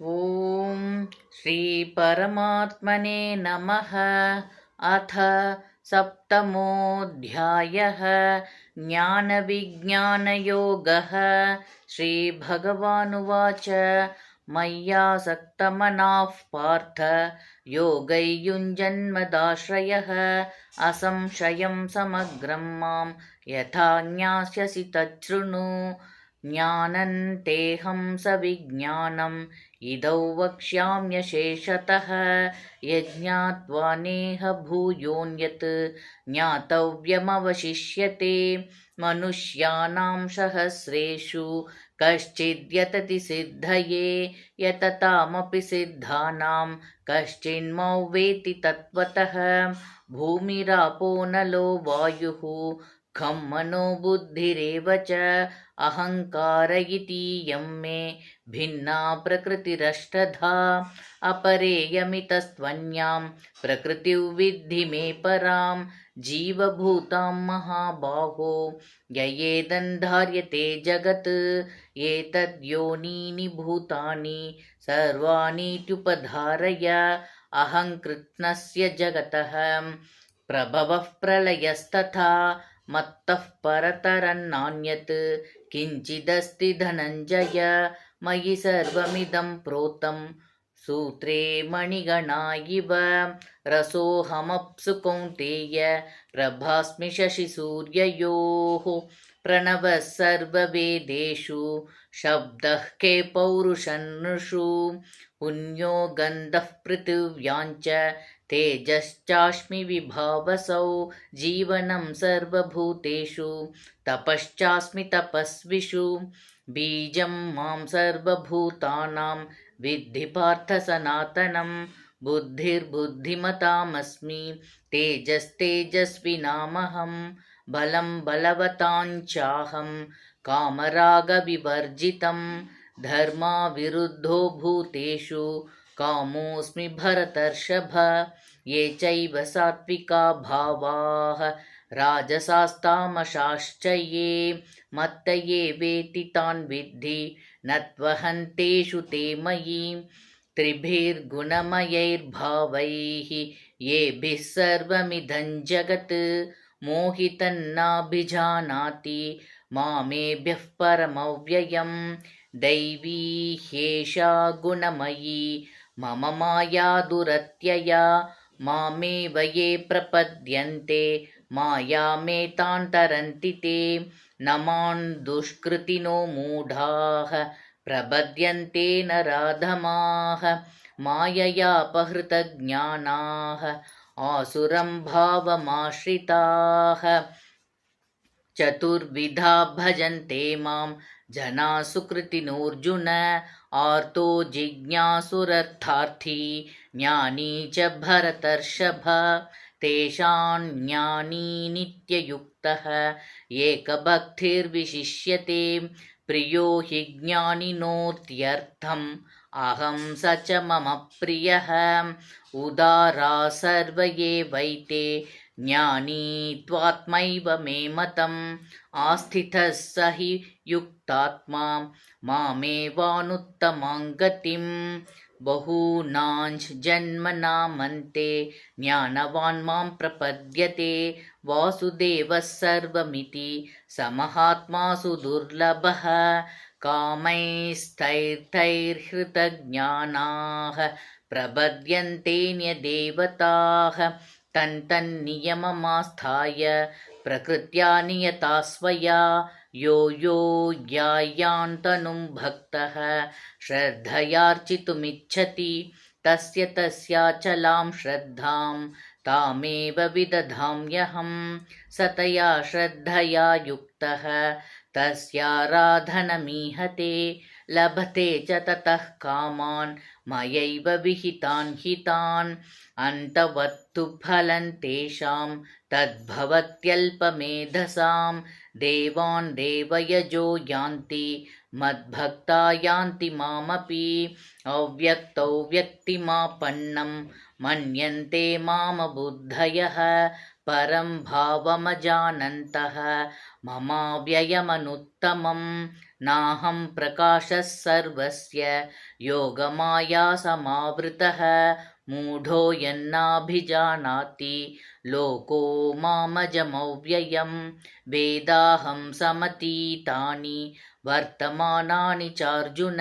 ॐ श्रीपरमात्मने नमः। अथ सप्तमोऽध्यायः। ज्ञानविज्ञानयोगः। श्रीभगवानुवाच मय्यासक्तमनाः पार्थ योगैर्युञ्जन्मदाश्रयः असंशयं समग्रं मां यथा ज्ञास्यसि तच्छृणु। ज्ञानन्तेऽहं सविज्ञानम् इदौ वक्ष्याम्यशेषतः यज्ञात्वा नेह भूयोऽन्यत् ज्ञातव्यमवशिष्यते। मनुष्याणां सहस्रेषु कश्चिद्यतति सिद्धये यततामपि सिद्धानां कश्चिन्मां वेति तत्त्वतः। भूमिरापो नलो वायुः खं मनो बुद्धिरेव च अहङ्कार इतीयं मे भिन्ना प्रकृतिरष्टधा। अपरेयमितस्त्वन्यां प्रकृतिं विद्धि मे परां जीवभूतां महाबाहो ययेदन्धार्यते जगत्। एतद्योनीनि भूतानि सर्वाणीत्युपधारय अहं कृत्स्नस्य जगतः प्रभवः प्रलयस्तथा मत्तः परतरन्नान्यत् किञ्चिदस्ति धनञ्जय। मयि सर्वमिदं प्रोतं सूत्रे मणिगणा इव रसोऽहमप्सु कौन्तेय प्रभास्मि शशिसूर्ययोः। प्रणवः सर्ववेदेषु शब्दः के पौरुषन्नृषु पुण्यो गन्धः पृथिव्याञ्च तेजश्चास्मि विभावसौ। जीवनं सर्वभूतेषु तपश्चास्मि तपस्विषु बीजं मां सर्वभूतानां विद्धि पार्थ सनातनं। बुद्धिर्बुद्धिमतामस्मि तेजस्तेजस्विनामहं बलं बलवताञ्चाहं कामरागविवर्जितं। धर्माविरुद्धो भूतेषु कामोऽस्मि भरतर्षभ। ये चैव सात्विका भावाः राजसास्तामशाश्च ये मत्त ये वेति तान् विद्धि न त्वहन्तेषु ते मयि। त्रिभिर्गुणमयैर्भावैः येभिः सर्वमिदं जगत् मोहितन्नाभिजानाति मामेभ्यः परमव्ययम्। दैवी ह्येषा गुणमयी मम माया दुरत्यया मामेव ये प्रपद्यन्ते मायामेतान् तरन्ति ते। न मां दुष्कृतिनो मूढाः प्रपद्यन्ते नराधमाः माययापहृतज्ञानाः आसुरं भावमाश्रिताः। चतुर्विधा भजन्ते मां जना सुकृतिनोऽर्जुन आर्तो जिज्ञासुरर्थार्थी ज्ञानी च भरतर्षभ। तेषां ज्ञानी नित्ययुक्तः एकभक्तिर्विशिष्यते प्रियो हि ज्ञानिनोत्यर्थम् अहं स च मम प्रियः। उदारा सर्व एवैते ज्ञानी त्वात्मैव मे मतम् आस्थितः स हि युक्तात्मा मामेवानुत्तमां गतिम्। बहूनाञ्च जन्मनामन्ते ज्ञानवान् मां प्रपद्यते वासुदेवः सर्वमिति स महात्मासु दुर्लभः। कामैस्तैर्हृतज्ञानाः प्रपद्यन्तेऽन्यदेवताः तन्तन्नियममास्थाय प्रकृत्या नियता स्वया। यो यो यायान्तनुं भक्तः श्रद्धयार्चितुमिच्छति तस्य तस्याचलां श्रद्धां तामेव विदधाम्यहं। सतया श्रद्धया युक्तः तस्याराधनमीहते लभते च ततः कामान् मयैव विहितान् हितान्। अन्तवत्तु फलं तेषां तद्भवत्यल्पमेधसां देवान् देवयजो यान्ति मद्भक्ता यान्ति मामपि। अव्यक्तौ व्यक्तिमापन्नं मन्यन्ते मामबुद्धयः परं भावमजानन्तः ममाव्ययमनुत्तमम्। नाहं प्रकाशः सर्वस्य योगमाया समावृतः मूढो यन्नाभिजानाति लोको मामजमव्ययं वेदाहं समतीतानि वर्तमानानि चार्जुन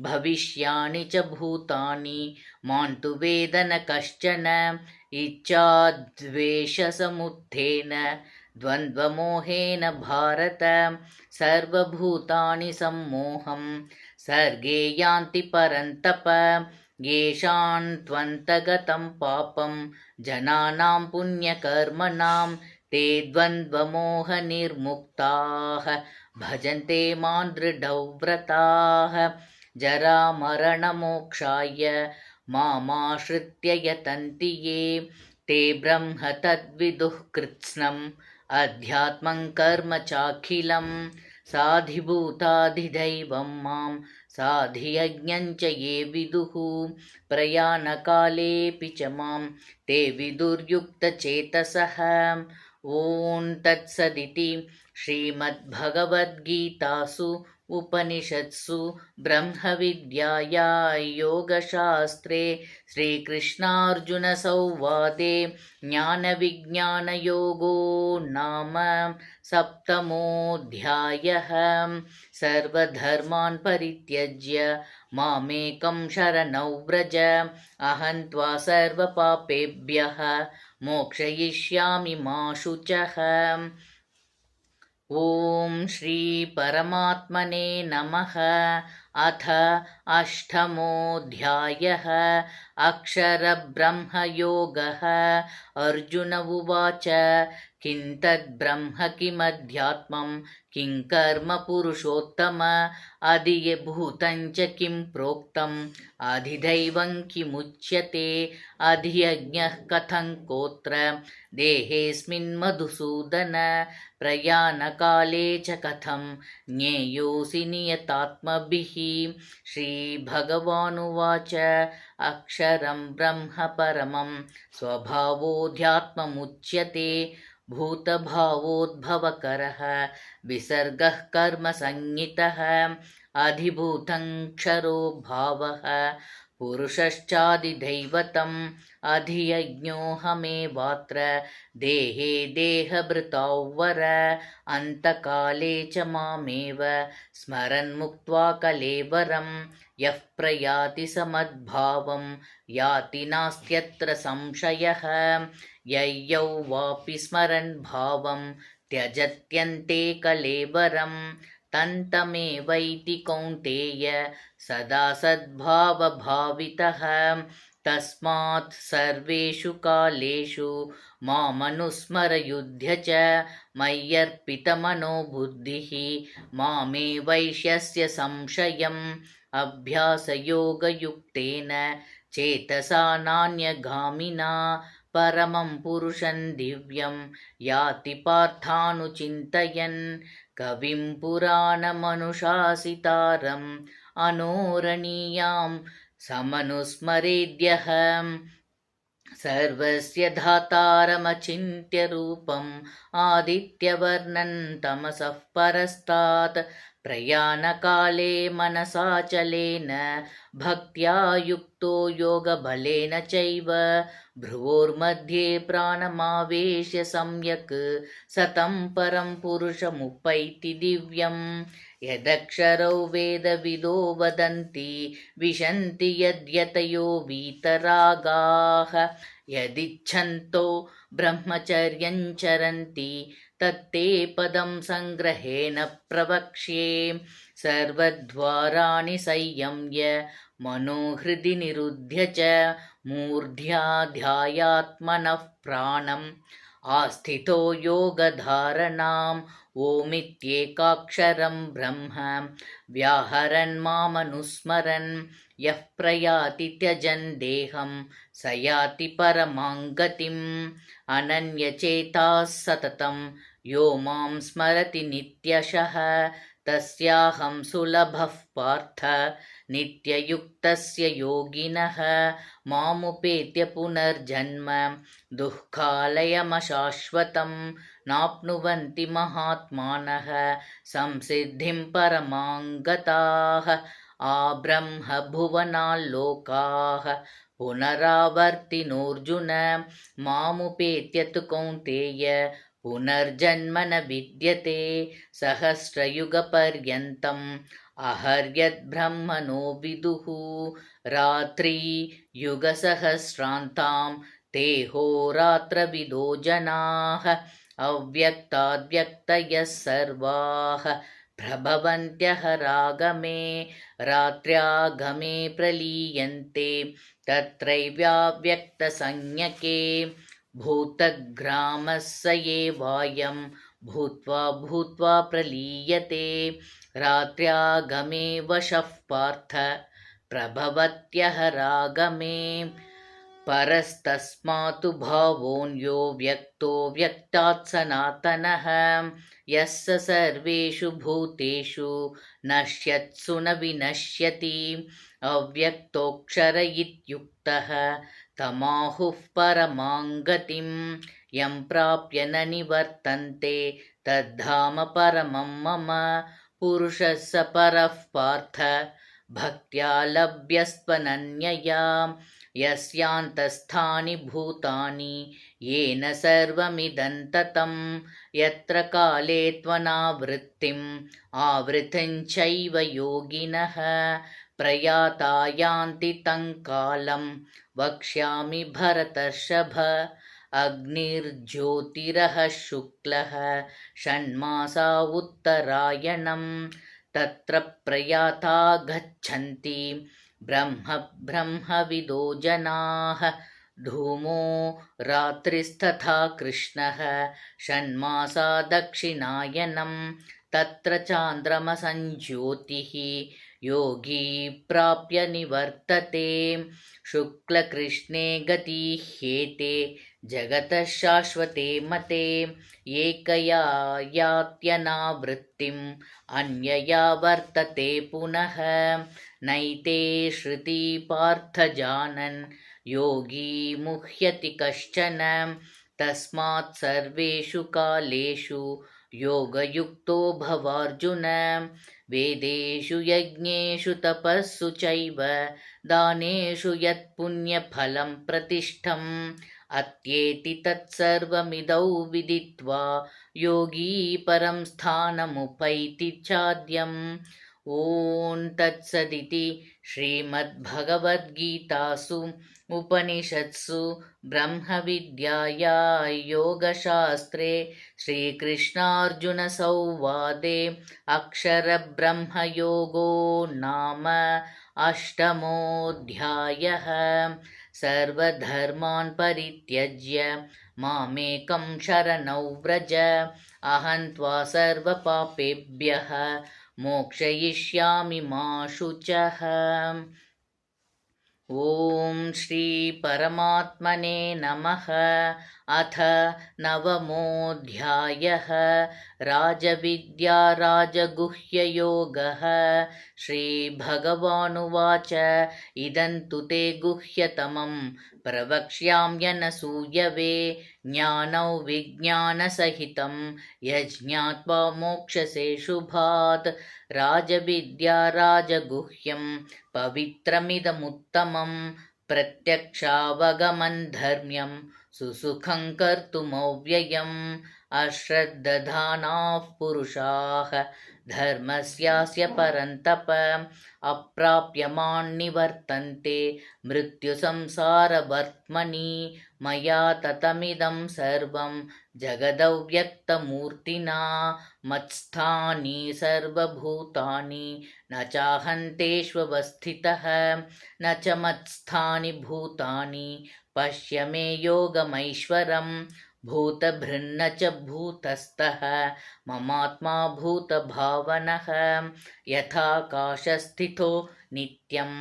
भविष्याणि च भूतानि मां तु वेद न कश्चन इच्छाद्वेषसमुत्थेन द्वन्द्वमोहेन भारत सर्वभूतानि सम्मोहं सर्गे यान्ति परन्तप येषां त्वन्तगतं पापं जनानां पुण्यकर्मणां ते द्वन्द्वमोहनिर्मुक्ताः भजन्ते मां दृढव्रताः जरामरणमोक्षाय मामाश्रित्य यतन्ति ये ते ब्रह्म तद्विदुः कृत्स्नम् अध्यात्मं कर्म चाखिलं साधिभूताधिदैवं मां साधियज्ञञ्च ये विदुः प्रयाणकालेऽपि च मां ते विदुर्युक्तचेतसः ॐ तत्सदिति श्रीमद्भगवद्गीतासु उपनिषत्सु ब्रह्मविद्याया योगशास्त्रे श्रीकृष्णार्जुनसंवादे ज्ञानविज्ञानयोगो नाम सप्तमोऽध्यायः। सर्वधर्मान् परित्यज्य मामेकं शरणं व्रज अहं त्वा सर्वपापेभ्यः मोक्षयिष्यामि मा शुचः। ॐ श्रीपरमात्मने नमः। अथ अष्टमोऽध्यायः अक्षरब्रह्मयोगः। अर्जुन उवाच किं तद्ब्रह्म किमध्यात्मं किं कर्म पुरुषोत्तम अधिभूतं च किं प्रोक्तम् अधिदैवं किमुच्यते अधियज्ञः कथं कोत्र देहेऽस्मिन् मधुसूदन प्रयाणकाले च कथं ज्ञेयोऽसि नियतात्मभिः। श्रीभगवानुवाच अक्षरं ब्रह्म परमं स्वभावोऽध्यात्ममुच्यते भूतभावोद्भवकरः विसर्गः कर्मसंज्ञितः अधिभूतं क्षरो भावः पुरुषश्चादिदैवतम् अधियज्ञोऽहमेवात्र देहे देहभृतां अन्तकाले च मामेव स्मरन् मुक्त्वा कलेवरं यः प्रयाति समद्भावं याति नास्त्यत्र संशयः ययौ वापि स्मरन् भावं त्यजत्यन्ते कलेवरं तन्तमेवैति कौन्तेय सदा सद्भावभावितः तस्मात् सर्वेषु कालेषु मामनुस्मरयुध्य च मय्यर्पितमनो बुद्धिः मामे वैश्यस्य संशयम् अभ्यासयोगयुक्तेन चेतसा नान्यगामिना परमं पुरुषं दिव्यं याति पार्थानुचिन्तयन् कविं पुराणमनुशासितारम् अनोरणीयां समनुस्मरेद्यः सर्वस्य धातारमचिन्त्यरूपम् आदित्यवर्णं तमसः परस्तात् प्रयाणकाले मनसाचलेन भक्त्या युक्तो योगबलेन चैव भ्रुवोर्मध्ये प्राणमावेश्य सम्यक् सतं परं पुरुषमुपैति दिव्यम् यदक्षरौ वेदविदो वदन्ति विशन्ति यद्यतयो वीतरागाः यदिच्छन्तो ब्रह्मचर्यं चरन्ति तत्ते पदं संग्रहेण प्रवक्ष्ये सर्वद्वाराणि संयम्य मनोहृदि निरुध्य च मूर्ध्याध्यायात्मनः प्राणम् आस्थितो योगधारणाम् ओमित्येकाक्षरं ब्रह्म व्याहरन् मामनुस्मरन् यः प्रयाति त्यजन् देहं स याति परमां गतिम् अनन्यचेताः सततं यो मां स्मरति नित्यशः तस्याहं सुलभः पार्थ नित्ययुक्तस्य योगिनः मामुपेत्य पुनर्जन्म दुःखालयमशाश्वतं नाप्नुवन्ति महात्मानः संसिद्धिं परमां गताः आब्रह्मभुवनाल्लोकाः पुनरावर्तिनोऽर्जुन मामुपेत्य तु कौन्तेय पुनर्जन्म न विद्यते सहस्रयुगपर्यन्तम् अहर्यद्ब्रह्मणो विदुः रात्रियुगसहस्रान्तां ते होरात्रविदो जनाः अव्यक्ताद्व्यक्तयः सर्वाः प्रभवन्त्यः रागमे रात्र्यागमे प्रलीयन्ते तत्रैव्याव्यक्तसंज्ञके भूतग्रामः स एवायं भूत्वा भूत्वा प्रलीयते रात्र्यागमे वशः पार्थ प्रभवत्यः रागमे परस्तस्मातु भावोऽन्यो व्यक्तो व्यक्तात् सनातनः यस्य सर्वेषु भूतेषु नश्यत्सु न विनश्यति अव्यक्तोऽक्षर इत्युक्तः तमाहुः परमां गतिं यं प्राप्य न निवर्तन्ते तद्धाम परमं मम पुरुषः स परः पार्थ भक्त्या लभ्यस्त्वनन्यया यस्यान्तस्थानि भूतानि येन सर्वमिदं ततं यत्र काले त्वनावृत्तिम् आवृतिं चैव योगिनः प्रयाता यान्ति तं कालं वक्ष्यामि भरतर्षभ अग्निर्ज्योतिरः शुक्लः षण्मासा उत्तरायणं तत्र प्रयाता गच्छन्ति ब्रह्मविदो जनाः धूमो रात्रिस्तथा कृष्णः षण्मासा दक्षिणायनं तत्र चान्द्रमसञ्ज्योतिः योगी प्राप्य निवर्तते शुक्लकृष्णे गति ह्येते जगतः शाश्वते मते एकया यात्यनावृत्तिम् अन्यया वर्तते पुनः नैते श्रुति पार्थ जानन् योगी मुह्यति कश्चन तस्मात् सर्वेषु कालेषु योगयुक्तो भवार्जुन वेदेषु यज्ञेषु तपस्सु चैव दानेषु यत्पुण्यफलं प्रतिष्ठम् अत्येति तत्सर्वमिदौ विदित्वा योगी परं स्थानमुपैति चाद्यम् ॐ तत्सदिति श्रीमद्भगवद्गीतासु उपनिषत्सु ब्रह्मविद्यायां योगशास्त्रे श्रीकृष्णार्जुनसंवादे अक्षरब्रह्मयोगो नाम अष्टमोऽध्यायः सर्वधर्मान् परित्यज्य मामेकं शरणं व्रज अहं त्वा सर्वपापेभ्यः मोक्षयिष्यामि मा शुचः। ॐ श्री परमात्मने नमः। अथ नवमोऽध्यायः राजविद्या राजगुह्ययोगः। श्रीभगवानुवाच इदं तु ते गुह्यतमं प्रवक्ष्याम्यनसूयवे ज्ञानौविज्ञानसहितं यज्ञात्वा मोक्षसे शुभात् राजविद्या राजगुह्यं पवित्रमिदमुत्तमं प्रत्यक्षावगमन् धर्म्यं सुसुखं कर्तुमव्ययम् अश्रद्धधानाः पुरुषाः धर्मस्यास्य परन्तप अप्राप्यमान्निवर्तन्ते मृत्युसंसारवर्त्मनि मया ततमिदं सर्वं जगदव्यक्तमूर्तिना मत्स्थानि सर्वभूतानि न चाहन्तेष्वस्थितः न च मत्स्थानि भूतानि पश्य मे योगमैश्वरम् भूतभृन्न च भूतस्थः ममात्मा भूतभावनः यथाकाशस्थितो नित्यं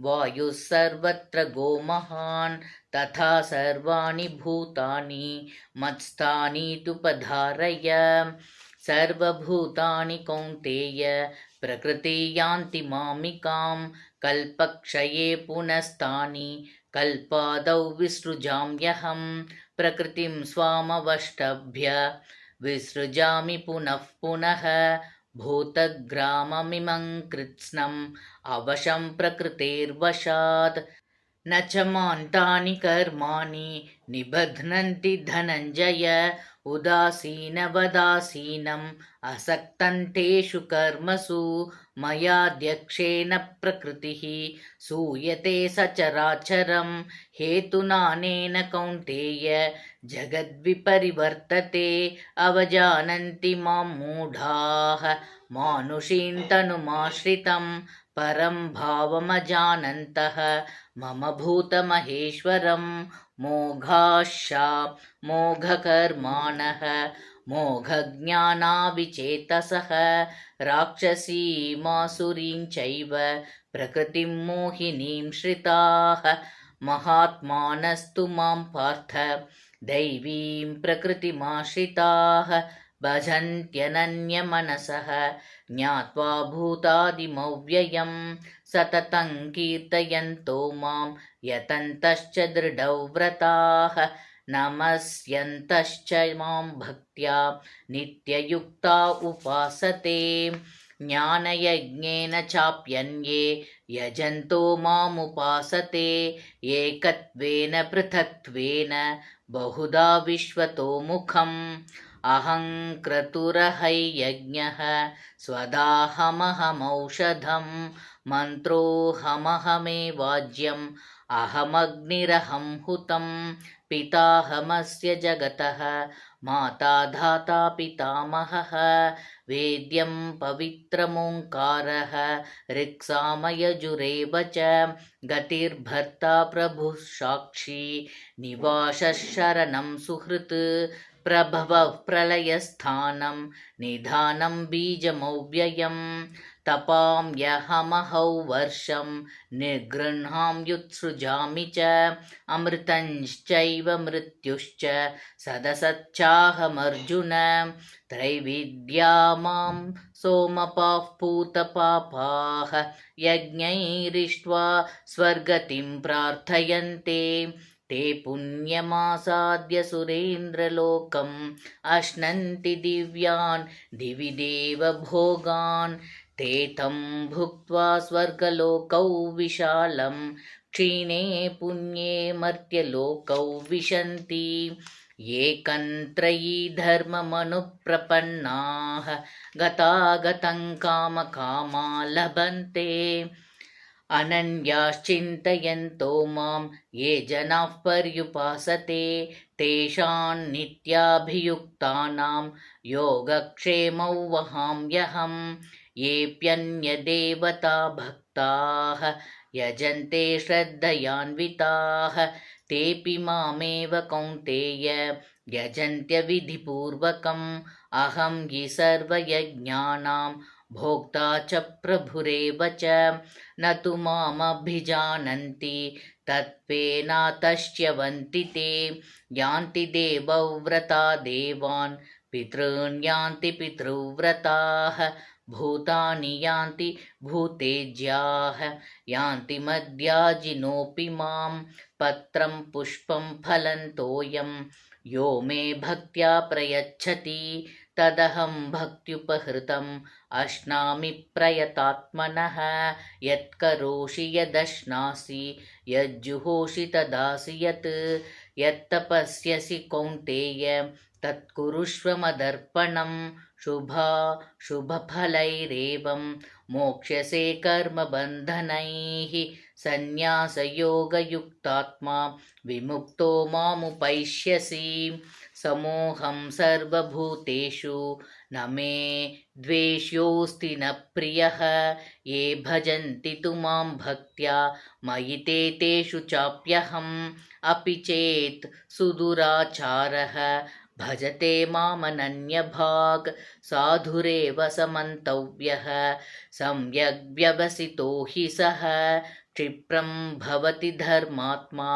वायुः सर्वत्र गोमहान् तथा सर्वाणि भूतानि मत्स्थानीत्युपधारय सर्वभूतानि कौन्तेय प्रकृति यान्ति मामिकां कल्पक्षये पुनस्तानि कल्पादौ विसृजाम्यहं प्रकृतिं स्वामवष्टभ्य विसृजामि पुनः पुनः भूतग्राममिमं कृत्स्नम् अवशं प्रकृतेर्वशात् न च मान्तानि कर्माणि निबध्नन्ति धनञ्जय उदासीनवदासीनम् असक्तन्तेषु कर्मसु मयाध्यक्षेण प्रकृतिः सूयते सचराचरं हेतुनानेन कौन्तेय जगद्विपरिवर्तते अवजानन्ति मां मूढाः मानुषीं तनुमाश्रितं परं भावमजानन्तः मम भूतमहेश्वरं मोघाशा मोघकर्माणः मोघज्ञानाविचेतसः राक्षसीमासुरीं चैव प्रकृतिं मोहिनीं श्रिताः महात्मानस्तु मां पार्थ दैवीं प्रकृतिमाश्रिताः भजन्त्यनन्यमनसः ज्ञात्वा भूतादिमव्ययं सततं कीर्तयन्तो मां यतन्तश्च दृढौ व्रताः नमस्यन्तश्च मां भक्त्या नित्ययुक्ता उपासते ज्ञानयज्ञेन चाप्यन्ये यजन्तो मामुपासते एकत्वेन पृथक्त्वेन बहुधा विश्वतो मुखम् अहं क्रतुरहैयज्ञः स्वदाहमहमौषधं मन्त्रोऽहमहमेवाज्यम् अहमग्निरहं हुतं पिताहमस्य जगतः माता धाता पितामहः वेद्यं पवित्रमोङ्कारः ऋक्सामयजुरेव च गतिर्भर्ता प्रभुः साक्षी निवासः शरणं सुहृत् प्रभवः प्रलयस्थानं निधानं बीजमव्ययं तपाम्यहमहौ वर्षं निर्गृह्णाम्युत्सृजामि च अमृतञ्चैव मृत्युश्च सदसच्चाहमर्जुन त्रैविद्या मां सोमपाः पूतपापाः यज्ञैरिष्ट्वा स्वर्गतिं प्रार्थयन्ते ते पुण्यमासाद्य सुरेन्द्रलोकम् अश्नन्ति दिव्यान् दिवि देव भोगान् ते तं भुक्त्वा स्वर्गलोकौ विशालं क्षीणे पुण्ये मर्त्यलोकौ विशन्ति ये कन्त्रयी धर्ममनुप्रपन्नाः गतागतं कामकामा लभन्ते अनन्याश्चिन्तयन्तो मां ये जनाः पर्युपासते तेषां नित्याभियुक्तानां योगक्षेमौ वहाम्यहं येऽप्यन्यदेवता भक्ताः यजन्ते श्रद्धयान्विताः तेऽपि मामेव कौन्तेय यजन्त्यविधिपूर्वकम् अहं हि सर्वयज्ञानां भोक्ता च प्रभुरेव च न तु मामभिजानन्ति तत्त्वेनातश्च्यवन्ति ते यान्ति देवव्रता देवान् पितॄन् यान्ति पितृव्रताः भूतानि यान्ति भूतेज्याः यान्ति मद्याजिनोऽपि मां पत्रं पुष्पं फलं तोयं यो मे भक्त्या प्रयच्छति तदहं भक्त्युपहृतम् अश्नामि प्रयतात्मनः यत्करोषि यदश्नासि यज्जुहोषि तदासि यत् यत्तपस्यसि कौन्तेय तत्कुरुष्व मदर्पणं शुभफलैरेवं मोक्ष्यसे कर्मबन्धनैः सन्न्यासयोगयुक्तात्मा विमुक्तो मामुपैष्यसि समोऽहं सर्वभूतेषु न मे द्वेष्योऽस्ति न प्रियः ये भजन्ति तु मां भक्त्या मयि ते तेषु चाप्यहम् अपि चेत् सुदुराचारः भजते मामनन्यभाक् साधुरेव समन्तव्यः सम्यग्व्यवसितो हि सः क्षिप्रं भवति धर्मात्मा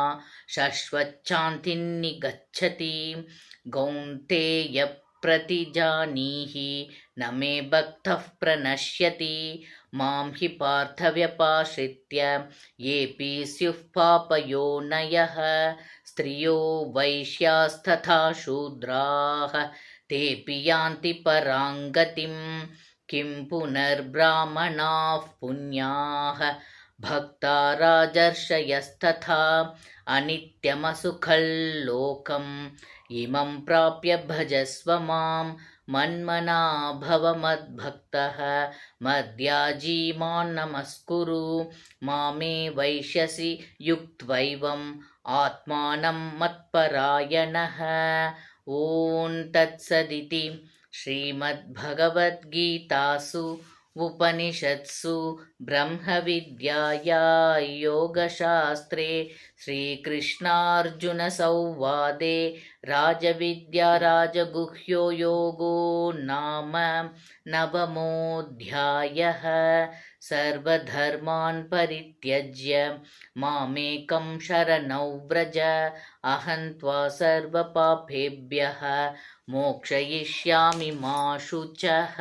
शश्वच्छान्तिं निगच्छति कौन्तेय प्रतिजानीहि न मे भक्तः प्रणश्यति मां हि पार्थव्यपाश्रित्य येऽपि स्युः पापयोनयः स्त्रियो वैश्यास्तथा शूद्राः तेऽपि यान्ति परां गतिं किं पुनर्ब्राह्मणाः पुण्याः भक्ता राजर्षयस्तथा अनित्यमसुखल्लोकम् इमं प्राप्य भजस्व मां मन्मना भव मद्भक्तः मद्याजी मां नमस्कुरु मामे वैश्यसि युक्त्वैवम् आत्मानं मत्परायणः। ॐ तत्सदिति श्रीमद्भगवद्गीतासु उपनिषत्सु ब्रह्मविद्याया योगशास्त्रे श्रीकृष्णार्जुनसंवादे राजविद्या राजगुह्यो योगो नाम नवमोऽध्यायः। सर्वधर्मान् परित्यज्य मामेकं शरणौ व्रज अहं त्वा सर्वपापेभ्यः मोक्षयिष्यामि मा शुचः।